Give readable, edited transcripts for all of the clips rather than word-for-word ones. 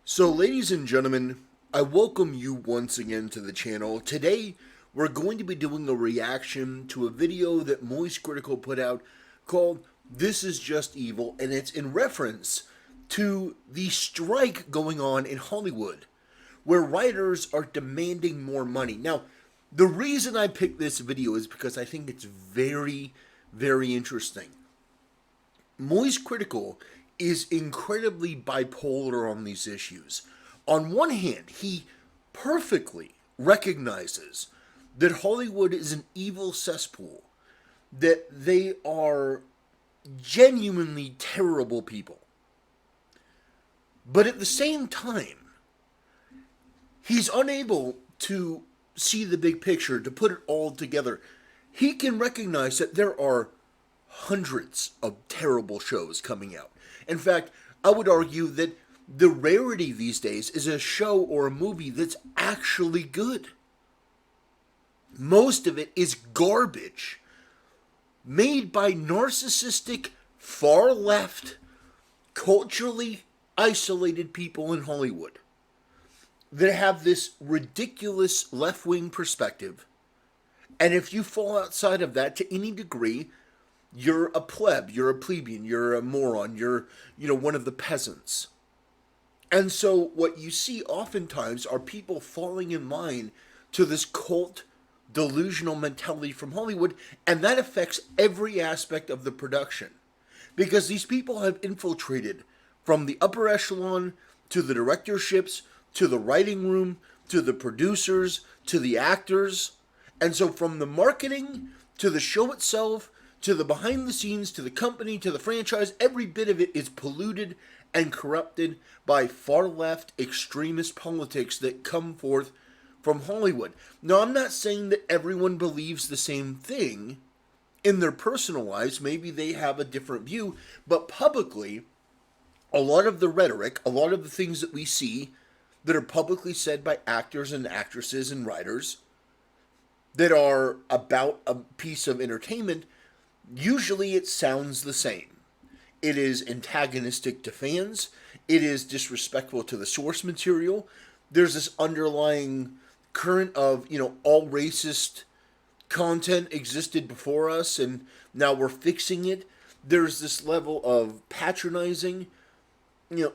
So, ladies and gentlemen, I welcome you once again to the channel. Today, we're going to be doing a reaction to a video that Moist Critical put out called This Is Just Evil, and it's in reference to the strike going on in Hollywood, where writers are demanding more money. Now, the reason I picked this video is because I think it's very, very interesting. Moist Critical is incredibly bipolar on these issues. On one hand, he perfectly recognizes that Hollywood is an evil cesspool, that they are genuinely terrible people. But at the same time, he's unable to see the big picture, to put it all together. He can recognize that there are hundreds of terrible shows coming out. In fact, I would argue that the rarity these days is a show or a movie that's actually good. Most of it is garbage made by narcissistic, far left, culturally isolated people in Hollywood that have this ridiculous left wing perspective. And if you fall outside of that to any degree, you're a pleb, you're a plebeian, you're a moron, you're, one of the peasants. And so what you see oftentimes are people falling in line to this cult delusional mentality from Hollywood, and that affects every aspect of the production. Because these people have infiltrated from the upper echelon to the directorships, to the writing room, to the producers, to the actors. And so from the marketing to the show itself, to the behind the scenes, to the company, to the franchise, every bit of it is polluted and corrupted by far left extremist politics that come forth from Hollywood. Now, I'm not saying that everyone believes the same thing in their personal lives. Maybe they have a different view, but publicly, a lot of the rhetoric, a lot of the things that we see that are publicly said by actors and actresses and writers that are about a piece of entertainment, usually it sounds the same. It is antagonistic to fans. It is disrespectful to the source material. There's this underlying current of, all racist content existed before us and now we're fixing it. There's this level of patronizing.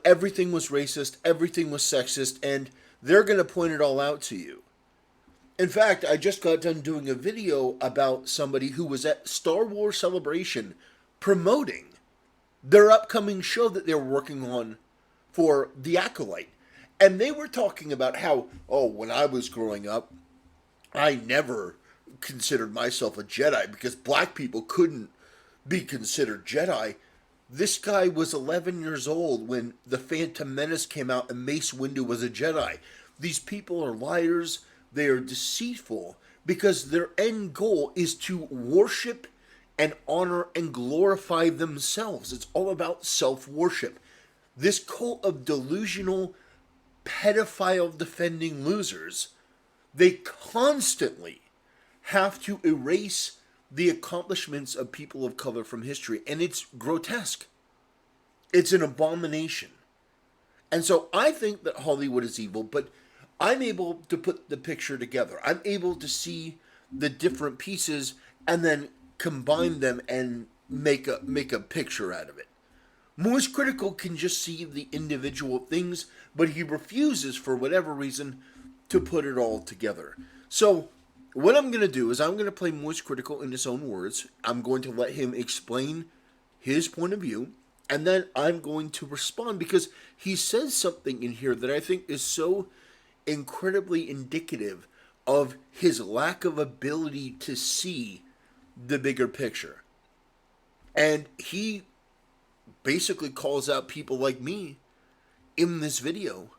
Everything was racist, everything was sexist, and they're going to point it all out to you. In fact, I just got done doing a video about somebody who was at Star Wars Celebration promoting their upcoming show that they're working on for The Acolyte. And they were talking about how, when I was growing up, I never considered myself a Jedi because black people couldn't be considered Jedi. This guy was 11 years old when The Phantom Menace came out and Mace Windu was a Jedi. These people are liars. They are deceitful because their end goal is to worship and honor and glorify themselves. It's all about self-worship. This cult of delusional, pedophile defending losers, they constantly have to erase the accomplishments of people of color from history, and it's grotesque. It's an abomination. And so I think that Hollywood is evil, but I'm able to put the picture together. I'm able to see the different pieces and then combine them and make a picture out of it. Moist Critical can just see the individual things, but he refuses, for whatever reason, to put it all together. So what I'm going to do is I'm going to play Moist Critical in his own words. I'm going to let him explain his point of view, and then I'm going to respond because he says something in here that I think is so incredibly indicative of his lack of ability to see the bigger picture. And he basically calls out people like me in this video.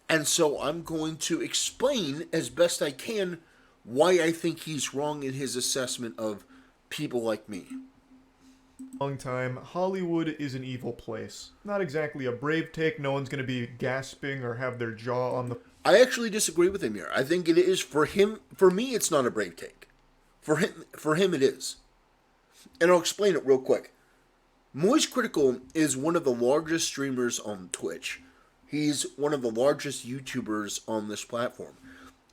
And so I'm going to explain as best I can why I think he's wrong in his assessment of people like me. Long time, Hollywood is an evil place. Not exactly a brave take. No one's going to be gasping or have their jaw on the... I actually disagree with him here. I think it is for him. For me, it's not a brave take. For him, it is. And I'll explain it real quick. Moist Critical is one of the largest streamers on Twitch. He's one of the largest YouTubers on this platform.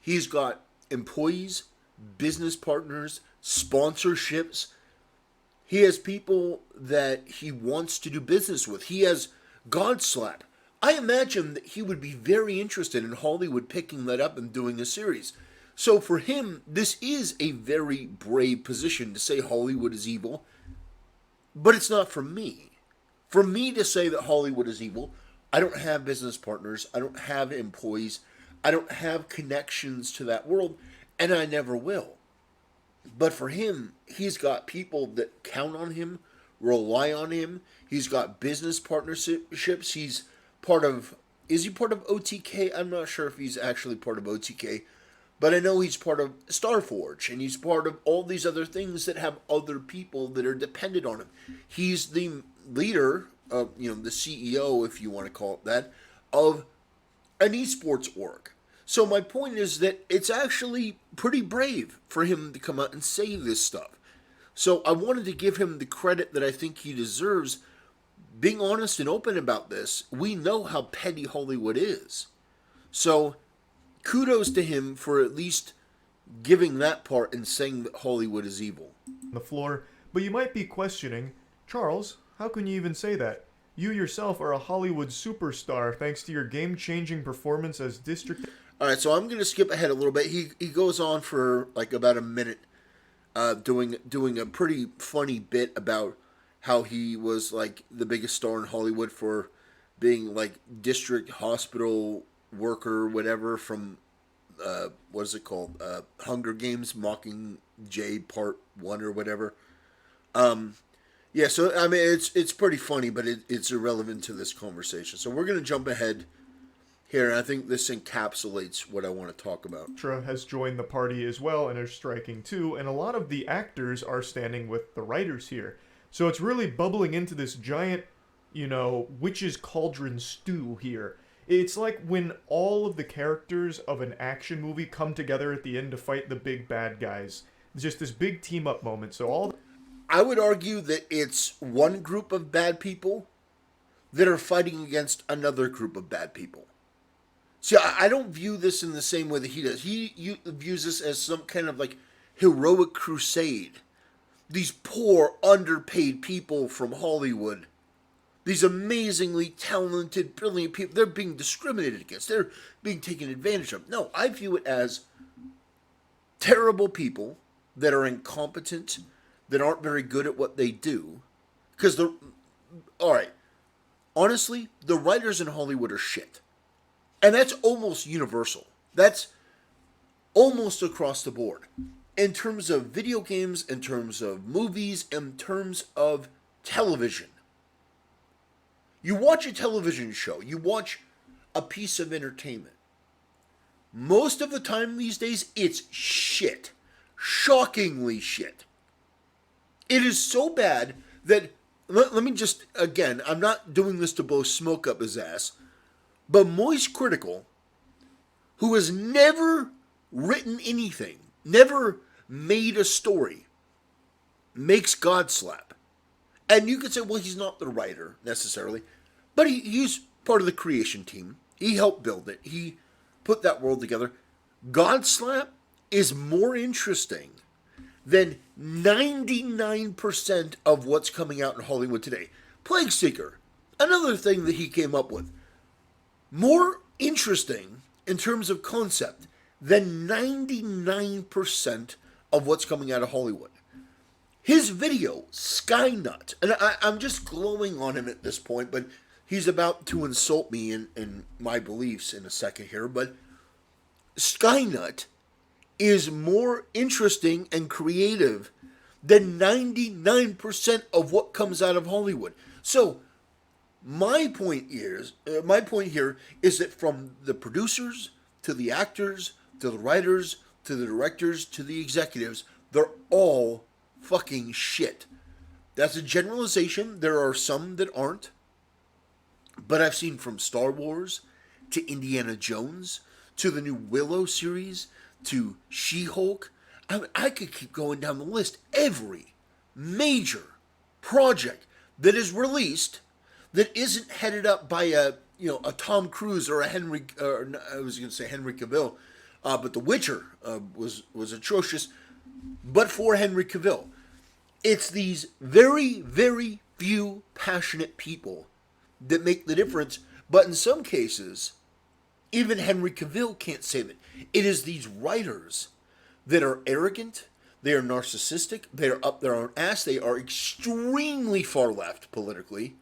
He's got employees, business partners, sponsorships. He has people that he wants to do business with. He has Godslap. I imagine that he would be very interested in Hollywood picking that up and doing a series. So for him, this is a very brave position to say Hollywood is evil, but it's not for me. For me to say that Hollywood is evil, I don't have business partners, I don't have employees, I don't have connections to that world, and I never will. But for him, he's got people that count on him, rely on him. He's got business partnerships. He's part of, is he part of OTK? I'm not sure if he's actually part of OTK, but I know he's part of Starforge, and he's part of all these other things that have other people that are dependent on him. He's the leader of, the CEO, if you want to call it that, of an esports org. So my point is that it's actually pretty brave for him to come out and say this stuff. So I wanted to give him the credit that I think he deserves, being honest and open about this. We know how petty Hollywood is. So kudos to him for at least giving that part and saying that Hollywood is evil. The floor, but you might be questioning, Charles, how can you even say that? You yourself are a Hollywood superstar thanks to your game-changing performance as District... All right, so I'm going to skip ahead a little bit. He goes on for like about a minute doing a pretty funny bit about how he was like the biggest star in Hollywood for being like district hospital worker, whatever, from, what is it called? Hunger Games, Mockingjay Part 1 or whatever. Yeah, so, I mean, it's pretty funny, but it's irrelevant to this conversation. So we're going to jump ahead here, and I think this encapsulates what I want to talk about. Has joined the party as well and is striking too, and a lot of the actors are standing with the writers here. So it's really bubbling into this giant, witch's cauldron stew here. It's like when all of the characters of an action movie come together at the end to fight the big bad guys. It's just this big team-up moment. So I would argue that it's one group of bad people that are fighting against another group of bad people. See, I don't view this in the same way that he does. He views this as some kind of like heroic crusade. These poor, underpaid people from Hollywood, these amazingly talented, brilliant people, they're being discriminated against. They're being taken advantage of. No, I view it as terrible people that are incompetent, that aren't very good at what they do. Because alright, honestly, the writers in Hollywood are shit. And that's almost universal. That's almost across the board. In terms of video games, in terms of movies, in terms of television. You watch a television show, you watch a piece of entertainment. Most of the time these days, it's shit. Shockingly shit. It is so bad that, let me just, again, I'm not doing this to blow smoke up his ass, but Moist Critical, who has never written anything, never made a story, makes Godslap. And you could say, well, he's not the writer, necessarily, but he's part of the creation team. He helped build it. He put that world together. Godslap is more interesting than 99% of what's coming out in Hollywood today. Plague Seeker, another thing that he came up with. More interesting in terms of concept than 99% of what's coming out of Hollywood. His video, Skynut, and I'm just glowing on him at this point, but he's about to insult me in my beliefs in a second here, but Skynut is more interesting and creative than 99% of what comes out of Hollywood. So, my point here is that from the producers to the actors to the writers to the directors to the executives, they're all fucking shit. That's a generalization. There are some that aren't. But I've seen from Star Wars to Indiana Jones to the new Willow series to She-Hulk. I could keep going down the list. Every major project that is released that isn't headed up by a a Tom Cruise or a Henry, or I was going to say Henry Cavill, but The Witcher was atrocious. But for Henry Cavill, it's these very, very few passionate people that make the difference. But in some cases, even Henry Cavill can't save it. It is these writers that are arrogant, they are narcissistic, they are up their own ass, they are extremely far left politically.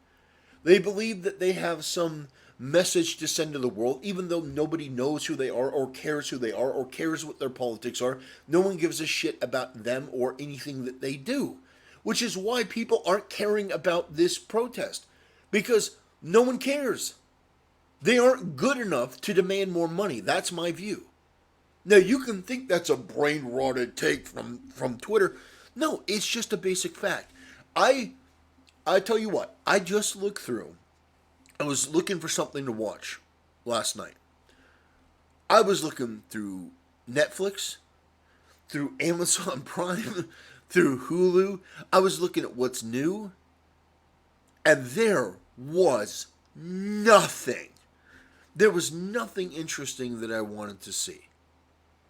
They believe that they have some message to send to the world, even though nobody knows who they are or cares who they are or cares what their politics are. No one gives a shit about them or anything that they do. Which is why people aren't caring about this protest. Because no one cares. They aren't good enough to demand more money. That's my view. Now, you can think that's a brain-rotted take from Twitter. No, it's just a basic fact. I tell you what, I just looked through. I was looking for something to watch last night. I was looking through Netflix, through Amazon Prime, through Hulu. I was looking at what's new, and there was nothing. There was nothing interesting that I wanted to see.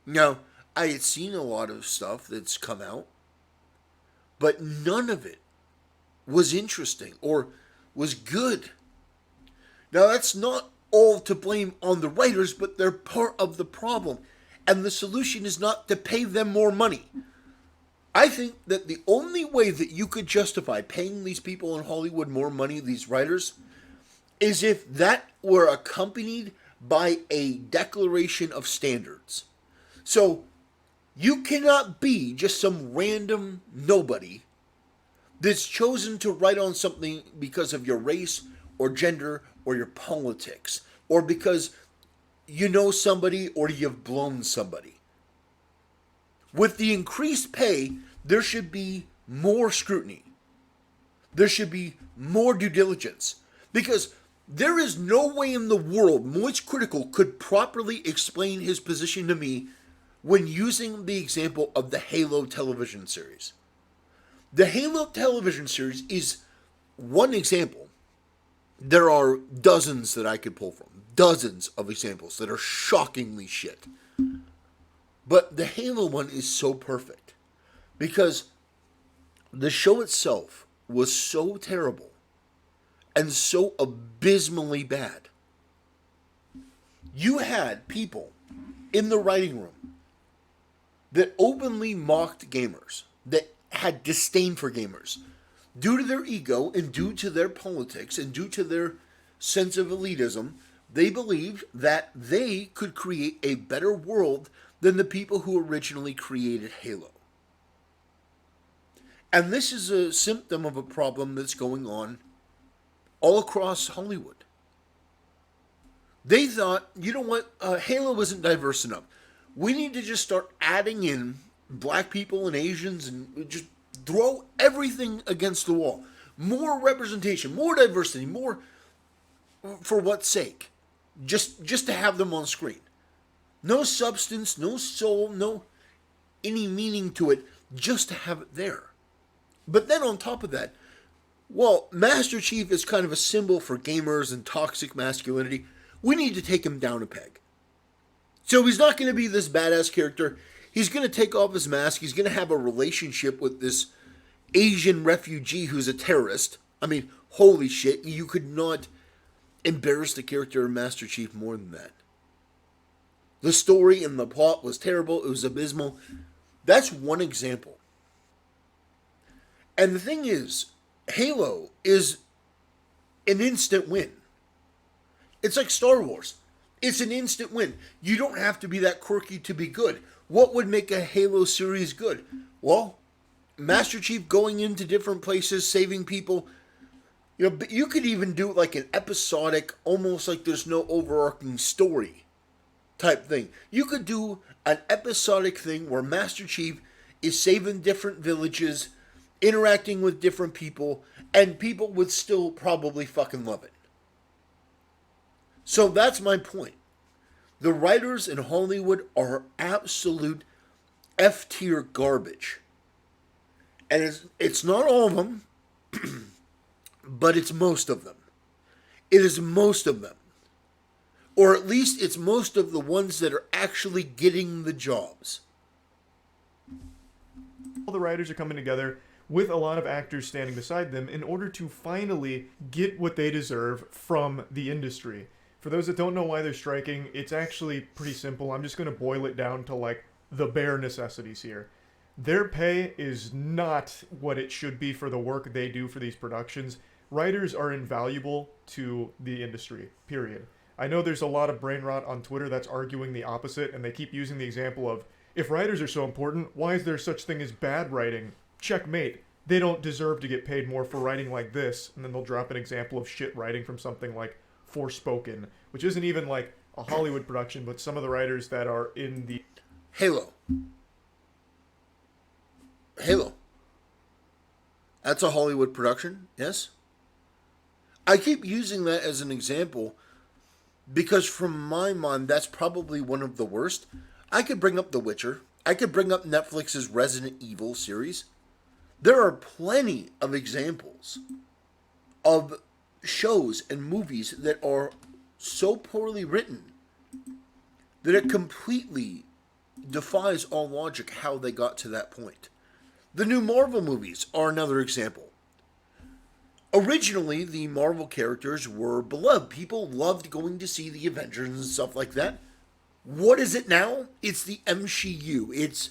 Now, I had seen a lot of stuff that's come out, but none of it was interesting or was good. Now, that's not all to blame on the writers, but they're part of the problem. And the solution is not to pay them more money. I think that the only way that you could justify paying these people in Hollywood more money, these writers, is if that were accompanied by a declaration of standards. So, you cannot be just some random nobody that's chosen to write on something because of your race or gender or your politics or because you know somebody or you've blown somebody. With the increased pay, there should be more scrutiny. There should be more due diligence. Because there is no way in the world Moist Critical could properly explain his position to me when using the example of the Halo television series. The Halo television series is one example. There are dozens that I could pull from. Dozens of examples that are shockingly shit. But the Halo one is so perfect. Because the show itself was so terrible and so abysmally bad. You had people in the writing room that openly mocked gamers, that had disdain for gamers, due to their ego and due to their politics and due to their sense of elitism. They believed that they could create a better world than the people who originally created Halo. And this is a symptom of a problem that's going on all across Hollywood. They thought, you know what, Halo isn't diverse enough. We need to just start adding in black people and Asians and just throw everything against the wall. More representation, more diversity, more for what sake? Just to have them on screen. No substance, no soul, no any meaning to it, just to have it there. But then on top of that, well, Master Chief is kind of a symbol for gamers and toxic masculinity. We need to take him down a peg. So he's not going to be this badass character. He's going to take off his mask. He's going to have a relationship with this Asian refugee who's a terrorist. I mean, holy shit, you could not embarrass the character of Master Chief more than that. The story and the plot was terrible. It was abysmal. That's one example. And the thing is, Halo is an instant win. It's like Star Wars. It's an instant win. You don't have to be that quirky to be good. What would make a Halo series good? Well, Master Chief going into different places, saving people. You know, but you could even do like an episodic, almost like there's no overarching story type thing. You could do an episodic thing where Master Chief is saving different villages, interacting with different people, and people would still probably fucking love it. So that's my point. The writers in Hollywood are absolute F-tier garbage. And it's not all of them, but it's most of them. It is most of them. Or at least it's most of the ones that are actually getting the jobs. All the writers are coming together with a lot of actors standing beside them in order to finally get what they deserve from the industry. For those that don't know why they're striking, it's actually pretty simple. I'm just going to boil it down to like the bare necessities here. Their pay is not what it should be for the work they do for these productions. Writers are invaluable to the industry, period. I know there's a lot of brain rot on Twitter that's arguing the opposite, and they keep using the example of, if writers are so important, why is there such thing as bad writing? Checkmate. They don't deserve to get paid more for writing like this, and then they'll drop an example of shit writing from something like Forspoken, which isn't even like a Hollywood production, but some of the writers that are in the Halo. Halo. That's a Hollywood production, yes? I keep using that as an example because from my mind, that's probably one of the worst. I could bring up The Witcher. I could bring up Netflix's Resident Evil series. There are plenty of examples of shows and movies that are so poorly written that it completely defies all logic how they got to that point. The new Marvel movies are another example. Originally, the Marvel characters were beloved. People loved going to see the Avengers and stuff like that. What is it now? It's the MCU. It's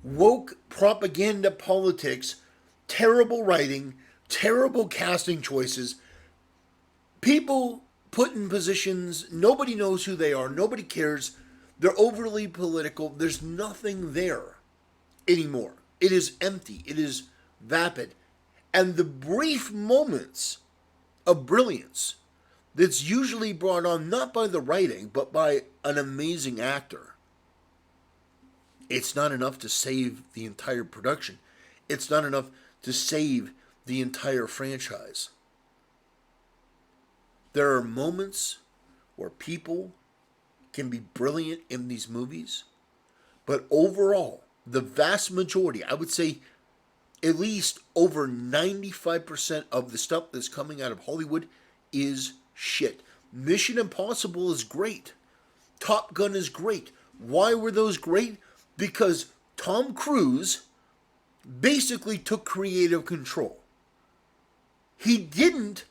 woke propaganda politics, terrible writing, terrible casting choices. People put in positions, nobody knows who they are, nobody cares. They're overly political. There's nothing there anymore. It is empty. It is vapid. And the brief moments of brilliance that's usually brought on not by the writing, but by an amazing actor, it's not enough to save the entire production. It's not enough to save the entire franchise. There are moments where people can be brilliant in these movies, but overall, the vast majority, I would say at least over 95% of the stuff that's coming out of Hollywood is shit. Mission Impossible is great. Top Gun is great. Why were those great? Because Tom Cruise basically took creative control. He didn't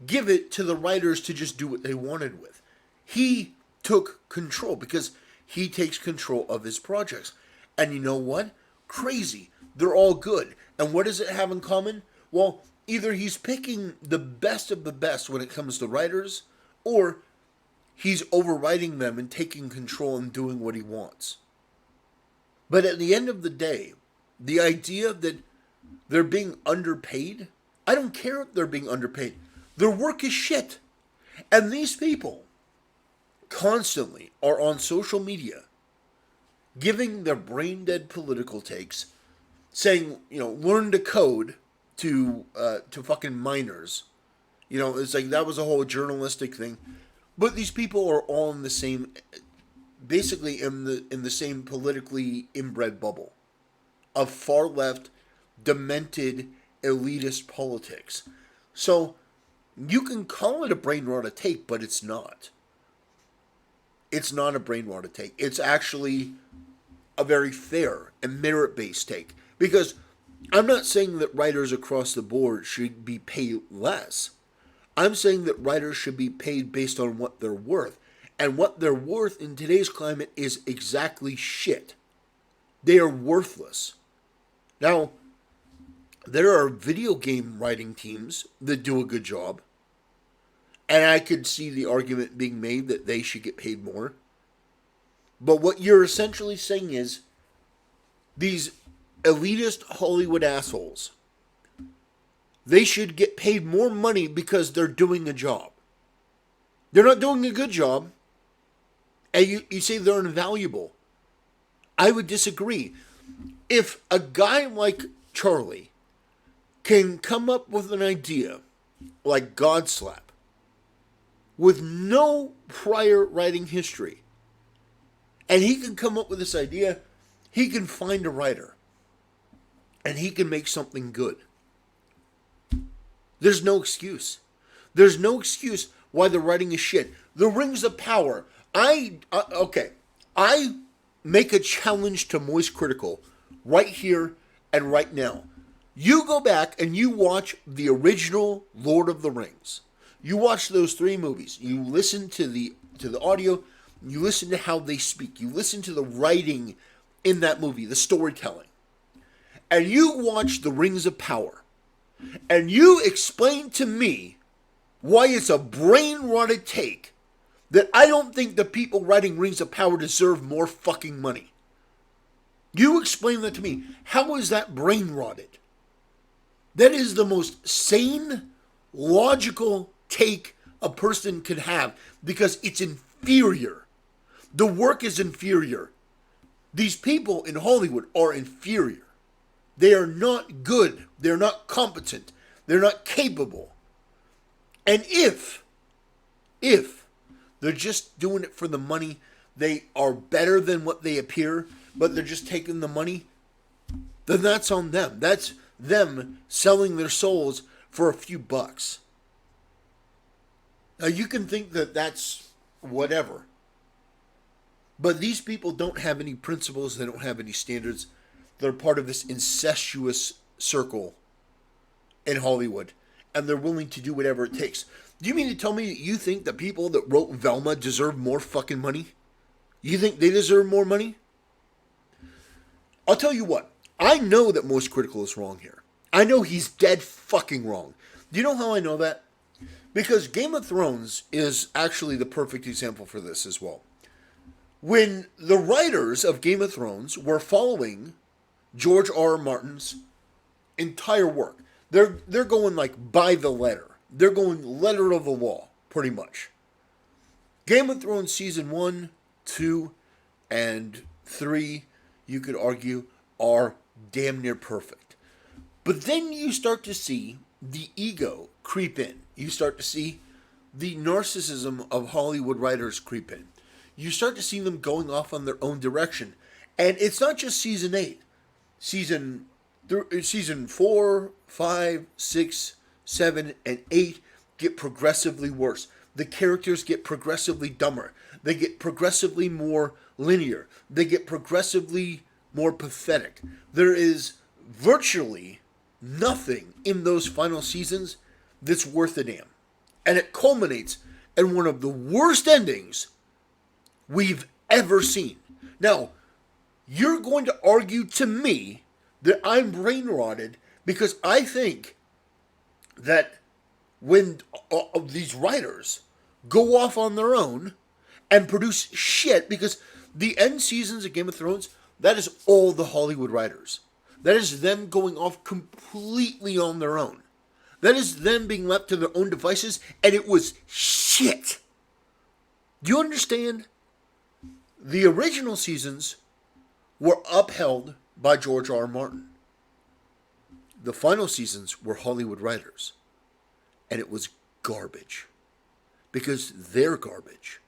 give it to the writers to just do what they wanted with. He took control because he takes control of his projects. And you know what? Crazy. They're all good. And what does it have in common? Well, either he's picking the best of the best when it comes to writers, or he's overriding them and taking control and doing what he wants. But at the end of the day, the idea that they're being underpaid, I don't care if they're being underpaid. Their work is shit. And these people constantly are on social media giving their brain dead political takes, saying, learn to code to fucking minors. It's like that was a whole journalistic thing. But these people are all in the same, basically in the same politically inbred bubble of far left, demented, elitist politics. So you can call it a brain rot take, but it's not. It's not a brain rot take. It's actually a very fair and merit-based take. Because I'm not saying that writers across the board should be paid less. I'm saying that writers should be paid based on what they're worth. And what they're worth in today's climate is exactly shit. They are worthless. Now, there are video game writing teams that do a good job. And I could see the argument being made that they should get paid more. But what you're essentially saying is these elitist Hollywood assholes, they should get paid more money because they're doing a job. They're not doing a good job. And you say they're invaluable. I would disagree. If a guy like Charlie can come up with an idea like Godslap with no prior writing history, and he can come up with this idea, he can find a writer, and he can make something good. There's no excuse. There's no excuse why the writing is shit. The Rings of Power. Okay. I make a challenge to Moist Critical right here and right now. You go back and you watch the original Lord of the Rings. You watch those 3 movies. You listen to the audio. You listen to how they speak. You listen to the writing in that movie, the storytelling. And you watch the Rings of Power. And you explain to me why it's a brain-rotted take that I don't think the people writing Rings of Power deserve more fucking money. You explain that to me. How is that brain-rotted? That is the most sane, logical take a person could have because it's inferior. The work is inferior. These people in Hollywood are inferior. They are not good. They're not competent. They're not capable. And if they're just doing it for the money, they are better than what they appear, but they're just taking the money, then that's on them. That's them selling their souls for a few bucks. Now you can think that that's whatever. But these people don't have any principles. They don't have any standards. They're part of this incestuous circle in Hollywood. And they're willing to do whatever it takes. Do you mean to tell me that you think the people that wrote Velma deserve more fucking money? You think they deserve more money? I'll tell you what. I know that Most Critical is wrong here. I know he's dead fucking wrong. Do you know how I know that? Because Game of Thrones is actually the perfect example for this as well. When the writers of Game of Thrones were following George R. R. Martin's entire work, they're going like by the letter. They're going letter of the law, pretty much. Game of Thrones season 1, 2, and 3, you could argue, are damn near perfect. But then you start to see the ego creep in. You start to see the narcissism of Hollywood writers creep in. You start to see them going off on their own direction. And it's not just season 8. Season 4, 5, 6, 7, and 8 get progressively worse. The characters get progressively dumber. They get progressively more linear. They get progressively more pathetic. There is virtually nothing in those final seasons that's worth a damn. And it culminates in one of the worst endings we've ever seen. Now, you're going to argue to me that I'm brain rotted because I think that when these writers go off on their own and produce shit, because the end seasons of Game of Thrones, that is all the Hollywood writers. That is them going off completely on their own. That is them being left to their own devices, and it was shit. Do you understand? The original seasons were upheld by George R. R. Martin. The final seasons were Hollywood writers. And it was garbage. Because they're garbage.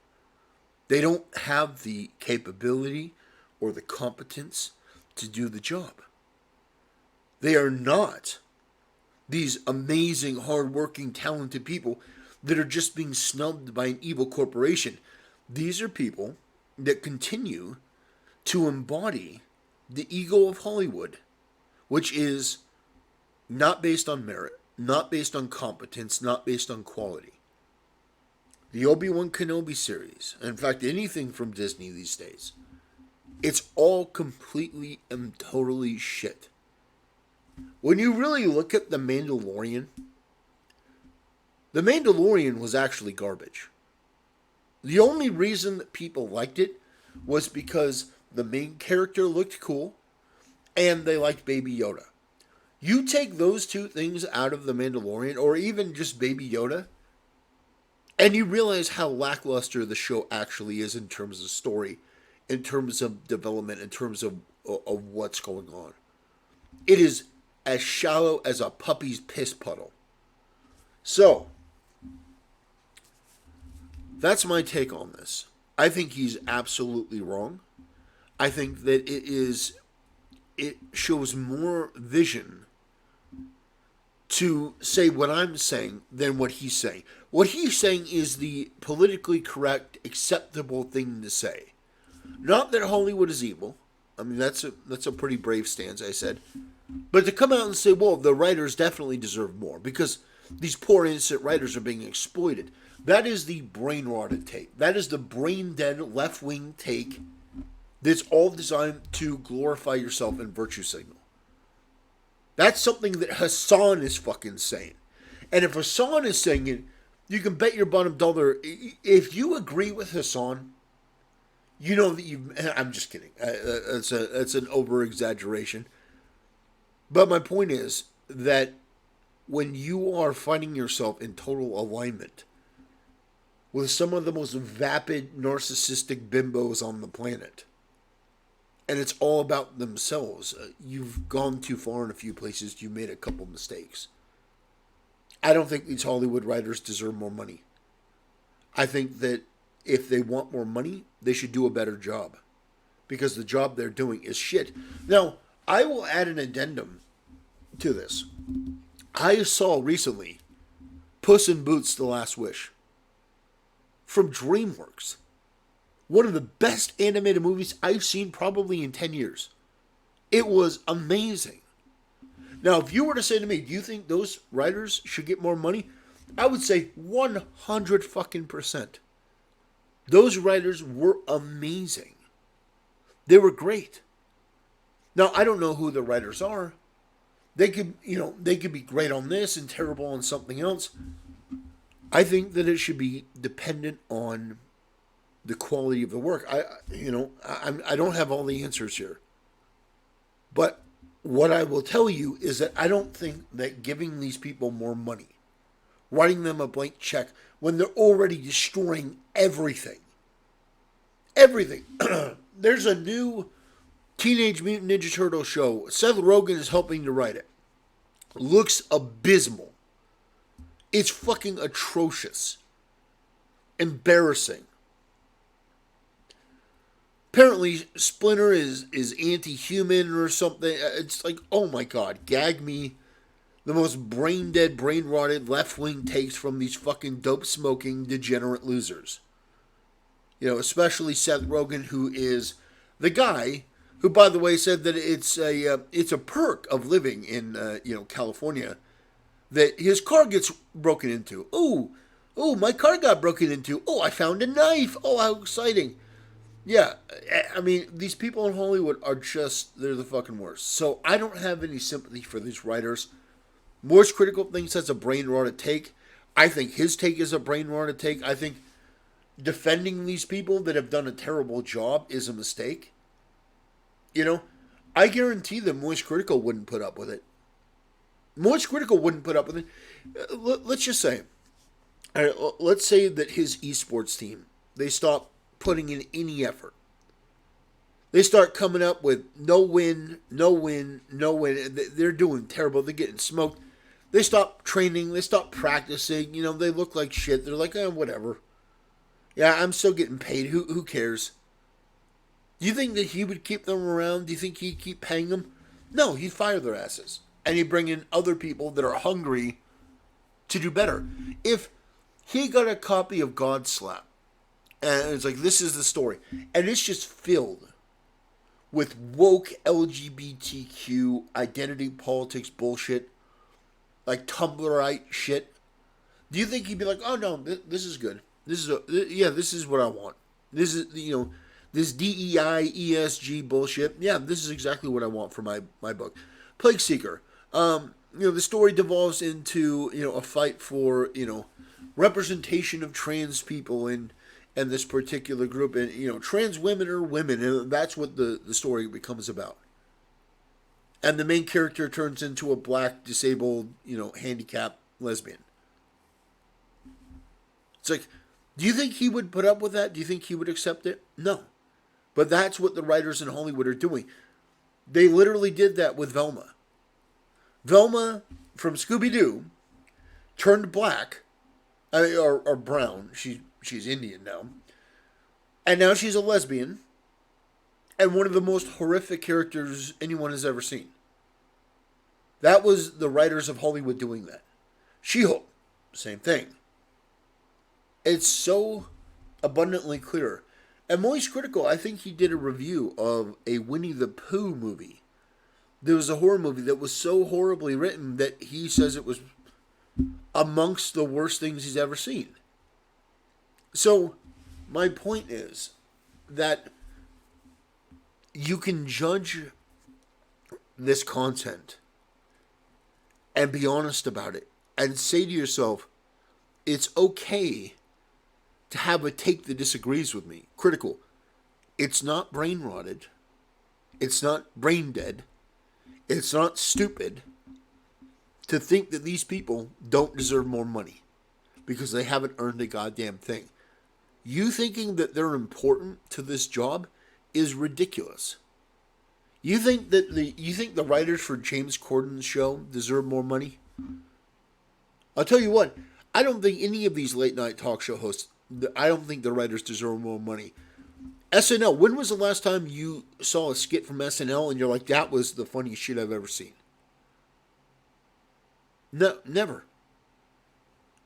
They don't have the capability or the competence to do the job. They are not these amazing, hardworking, talented people that are just being snubbed by an evil corporation. These are people that continue to embody the ego of Hollywood, which is not based on merit, not based on competence, not based on quality. The Obi-Wan Kenobi series, in fact, anything from Disney these days, it's all completely and totally shit. When you really look at The Mandalorian was actually garbage. The only reason that people liked it was because the main character looked cool and they liked Baby Yoda. You take those two things out of The Mandalorian, or even just Baby Yoda, and you realize how lackluster the show actually is in terms of story, in terms of development, in terms of what's going on. It is as shallow as a puppy's piss puddle. So, that's my take on this. I think he's absolutely wrong. I think that it shows more vision to say what I'm saying than what he's saying. What he's saying is the politically correct, acceptable thing to say. Not that Hollywood is evil. I mean, that's a pretty brave stance, I said. But to come out and say, well, the writers definitely deserve more because these poor innocent writers are being exploited. That is the brain rotted take. That is the brain dead left wing take that's all designed to glorify yourself and virtue signal. That's something that Hassan is fucking saying. And if Hassan is saying it, you can bet your bottom dollar. If you agree with Hassan, you know that you. I'm just kidding. That's an over exaggeration. But my point is that when you are finding yourself in total alignment with some of the most vapid, narcissistic bimbos on the planet, and it's all about themselves, you've gone too far in a few places. You made a couple mistakes. I don't think these Hollywood writers deserve more money. I think that if they want more money, they should do a better job. Because the job they're doing is shit. Now, I will add an addendum to this. I saw recently Puss in Boots: The Last Wish from DreamWorks. One of the best animated movies I've seen probably in 10 years. It was amazing. Now, if you were to say to me, do you think those writers should get more money? I would say 100 fucking percent. Those writers were amazing. They were great. Now, I don't know who the writers are. They could be great on this and terrible on something else. I think that it should be dependent on the quality of the work. I don't have all the answers here. But what I will tell you is that I don't think that giving these people more money, writing them a blank check when they're already destroying everything. Everything. There's a new Teenage Mutant Ninja Turtle show. Seth Rogen is helping to write it. Looks abysmal. It's fucking atrocious. Embarrassing. Apparently, Splinter is anti-human or something. It's like, oh my god, gag me. The most brain-dead, brain-rotted, left-wing takes from these fucking dope-smoking, degenerate losers. You know, especially Seth Rogen, who is the guy who, by the way, said that it's a perk of living in California that his car gets broken into. Oh, my car got broken into. Oh, I found a knife. Oh, how exciting. Yeah, I mean, these people in Hollywood are they're the fucking worst. So I don't have any sympathy for these writers. Morse Critical thinks that's a brain-rotted take. I think his take is a brain-rotted take. I think defending these people that have done a terrible job is a mistake. You know, I guarantee that Morse Critical wouldn't put up with it. Morse Critical wouldn't put up with it. Let's just say, let's say that his esports team, they stop putting in any effort. They start coming up with no win. They're doing terrible. They're getting smoked. They stop training. They stop practicing. You know, they look like shit. They're like, whatever. Yeah, I'm still getting paid. Who cares? Do you think that he would keep them around? Do you think he'd keep paying them? No, he'd fire their asses. And he'd bring in other people that are hungry to do better. If he got a copy of Godslap, and it's like, this is the story, and it's just filled with woke LGBTQ identity politics bullshit, like Tumblrite shit, do you think he'd be like, oh no, this is good. This is what I want. This is, this DEI, ESG bullshit. Yeah, this is exactly what I want for my book. Plague Seeker. The story devolves into, a fight for, representation of trans people and this particular group. And, trans women are women. And that's what the story becomes about. And the main character turns into a black, disabled, handicapped lesbian. It's like, do you think he would put up with that? Do you think he would accept it? No. But that's what the writers in Hollywood are doing. They literally did that with Velma. Velma from Scooby-Doo turned black, or brown. She's Indian now. And now she's a lesbian. And one of the most horrific characters anyone has ever seen. That was the writers of Hollywood doing that. She-Hulk, same thing. It's so abundantly clear. And Moist Critical, I think he did a review of a Winnie the Pooh movie. There was a horror movie that was so horribly written that he says it was amongst the worst things he's ever seen. So, my point is that you can judge this content and be honest about it and say to yourself, it's okay to have a take that disagrees with me. Critical. It's not brain rotted. It's not brain dead. It's not stupid to think that these people don't deserve more money because they haven't earned a goddamn thing. You thinking that they're important to this job is ridiculous. You think the writers for James Corden's show deserve more money? I'll tell you what, I don't think any of these late night talk show hosts, I don't think the writers deserve more money. SNL, when was the last time you saw a skit from SNL and you're like, that was the funniest shit I've ever seen? No, never.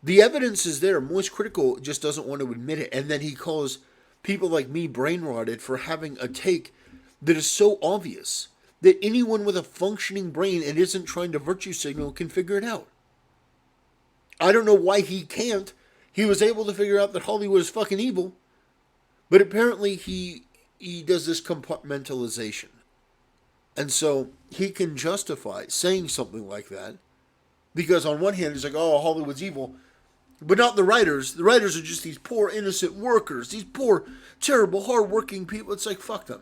The evidence is there. Moist Critical just doesn't want to admit it. And then he calls people like me brain rotted for having a take that is so obvious that anyone with a functioning brain and isn't trying to virtue signal can figure it out. I don't know why he can't. He was able to figure out that Hollywood is fucking evil. But apparently he does this compartmentalization. And so he can justify saying something like that. Because on one hand, he's like, oh, Hollywood's evil. But not the writers. The writers are just these poor, innocent workers. These poor, terrible, hard-working people. It's like, fuck them.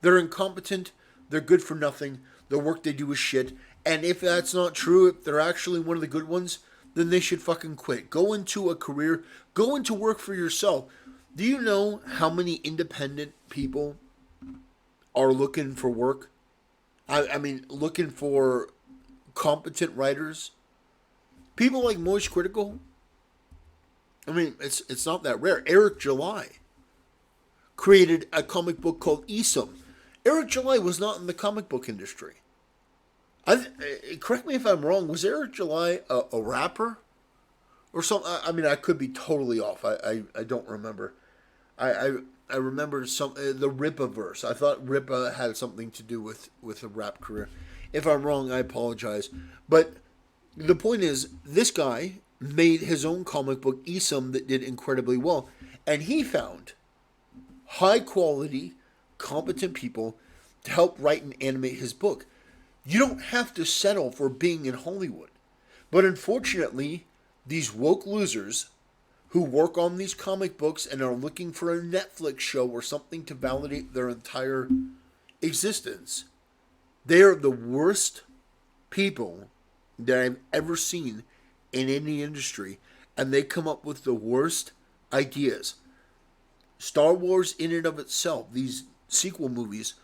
They're incompetent. They're good for nothing. The work they do is shit. And if that's not true, if they're actually one of the good ones, then they should fucking quit. Go into a career. Go into work for yourself. Do you know how many independent people are looking for work? I mean, looking for competent writers? People like Moist Critical? I mean, it's not that rare. Eric July created a comic book called Isom. Eric July was not in the comic book industry. Correct me if I'm wrong. Was Eric July a rapper? Or something? I mean, I could be totally off. I don't remember. I remember the Rippa verse. I thought Rippa had something to do with a rap career. If I'm wrong, I apologize. But the point is, this guy made his own comic book, Isom, that did incredibly well. And he found high quality, competent people to help write and animate his book. You don't have to settle for being in Hollywood. But unfortunately, these woke losers who work on these comic books and are looking for a Netflix show or something to validate their entire existence, they are the worst people that I've ever seen in any industry, and they come up with the worst ideas. Star Wars in and of itself, these sequel movies,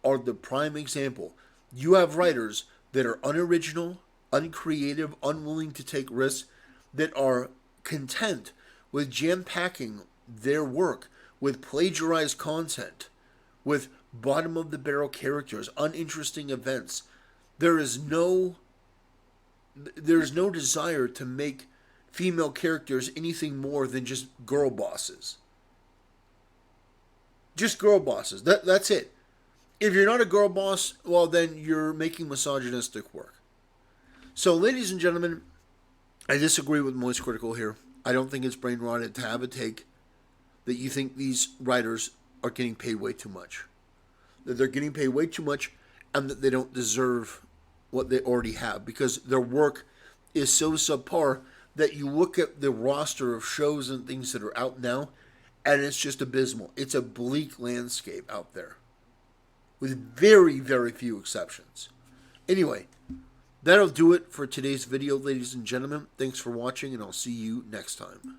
are the prime example. You have writers that are unoriginal, uncreative, unwilling to take risks, that are content with jam-packing their work with plagiarized content, with bottom-of-the-barrel characters, uninteresting events. There's no desire to make female characters anything more than just girl bosses. Just girl bosses. That's it. If you're not a girl boss, well, then you're making misogynistic work. So, ladies and gentlemen, I disagree with Moist Critical here. I don't think it's brain rotted to have a take that you think these writers are getting paid way too much. That they're getting paid way too much and that they don't deserve what they already have because their work is so subpar that you look at the roster of shows and things that are out now and it's just abysmal. It's a bleak landscape out there with very, very few exceptions. Anyway, that'll do it for today's video, ladies and gentlemen. Thanks for watching, and I'll see you next time.